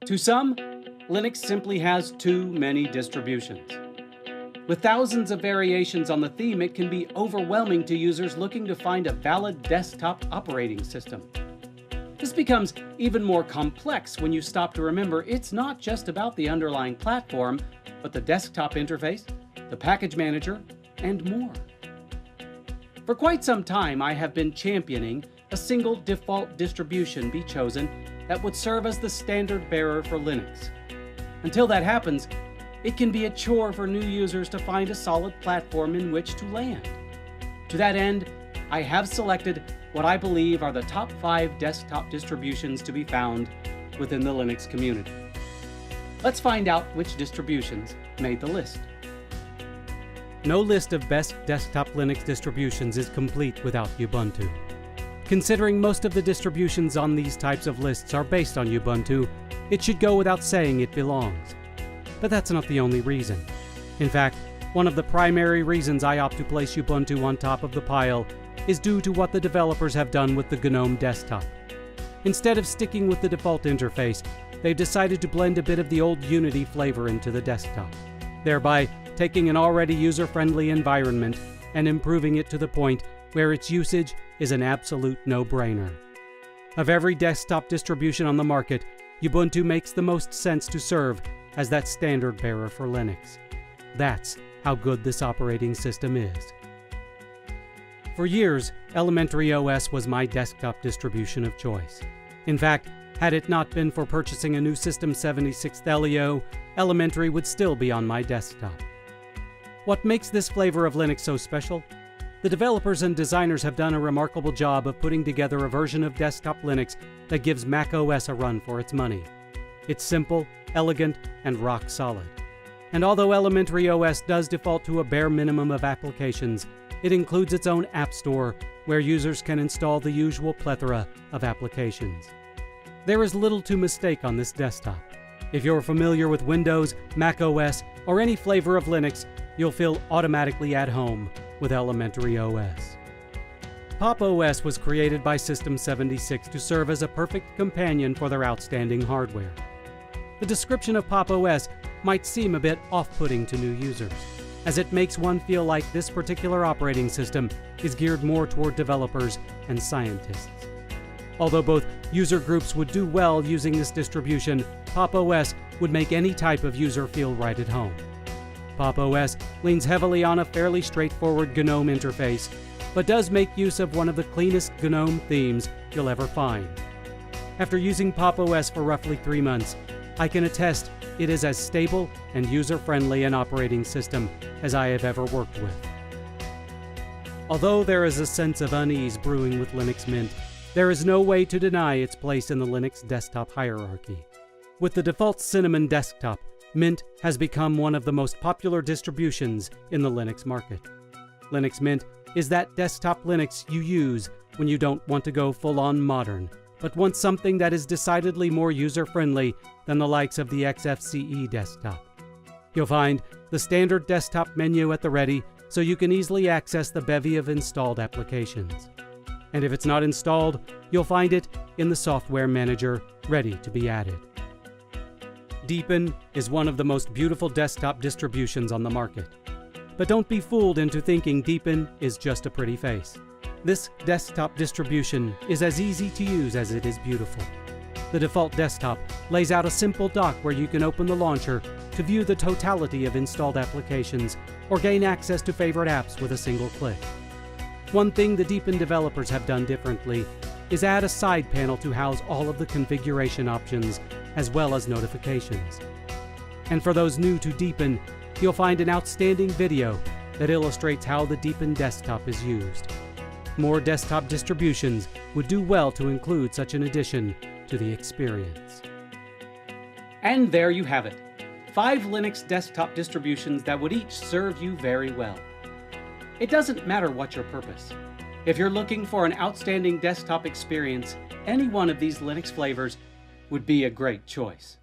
To some, Linux simply has too many distributions. With thousands of variations on the theme, it can be overwhelming to users looking to find a valid desktop operating system. This becomes even more complex when you stop to remember it's not just about the underlying platform, but the desktop interface, the package manager, and more. For quite some time, I have been championing a single default distribution be chosen that would serve as the standard bearer for Linux. Until that happens, it can be a chore for new users to find a solid platform in which to land. To that end, I have selected what I believe are the top 5 desktop distributions to be found within the Linux community. Let's find out which distributions made the list. No list of best desktop Linux distributions is complete without Ubuntu. Considering most of the distributions on these types of lists are based on Ubuntu, it should go without saying it belongs. But that's not the only reason. In fact, one of the primary reasons I opt to place Ubuntu on top of the pile is due to what the developers have done with the GNOME desktop. Instead of sticking with the default interface, they've decided to blend a bit of the old Unity flavor into the desktop, thereby taking an already user-friendly environment and improving it to the point where its usage is an absolute no-brainer. Of every desktop distribution on the market, Ubuntu makes the most sense to serve as that standard bearer for Linux. That's how good this operating system is. For years, Elementary OS was my desktop distribution of choice. In fact, had it not been for purchasing a new System 76 Thelio, Elementary would still be on my desktop. What makes this flavor of Linux so special? The developers and designers have done a remarkable job of putting together a version of desktop Linux that gives Mac OS a run for its money. It's simple, elegant, and rock solid. And although Elementary OS does default to a bare minimum of applications, it includes its own app store where users can install the usual plethora of applications. There is little to mistake on this desktop. If you're familiar with Windows, Mac OS, or any flavor of Linux, you'll feel automatically at home with Elementary OS. Pop! OS was created by System 76 to serve as a perfect companion for their outstanding hardware. The description of Pop! OS might seem a bit off-putting to new users, as it makes one feel like this particular operating system is geared more toward developers and scientists. Although both user groups would do well using this distribution, Pop! OS would make any type of user feel right at home. Pop! OS leans heavily on a fairly straightforward GNOME interface, but does make use of one of the cleanest GNOME themes you'll ever find. After using Pop! OS for roughly 3 months, I can attest it is as stable and user-friendly an operating system as I have ever worked with. Although there is a sense of unease brewing with Linux Mint, there is no way to deny its place in the Linux desktop hierarchy. With the default Cinnamon desktop, Mint has become one of the most popular distributions in the Linux market. Linux Mint is that desktop Linux you use when you don't want to go full-on modern, but want something that is decidedly more user-friendly than the likes of the XFCE desktop. You'll find the standard desktop menu at the ready, so you can easily access the bevy of installed applications. And if it's not installed, you'll find it in the software manager, ready to be added. Deepin is one of the most beautiful desktop distributions on the market. But don't be fooled into thinking Deepin is just a pretty face. This desktop distribution is as easy to use as it is beautiful. The default desktop lays out a simple dock where you can open the launcher to view the totality of installed applications or gain access to favorite apps with a single click. One thing the Deepin developers have done differently is add a side panel to house all of the configuration options as well as notifications. And for those new to Deepin, you'll find an outstanding video that illustrates how the Deepin desktop is used. More desktop distributions would do well to include such an addition to the experience. And there you have it. 5 Linux desktop distributions that would each serve you very well. It doesn't matter what your purpose. If you're looking for an outstanding desktop experience, any one of these Linux flavors would be a great choice.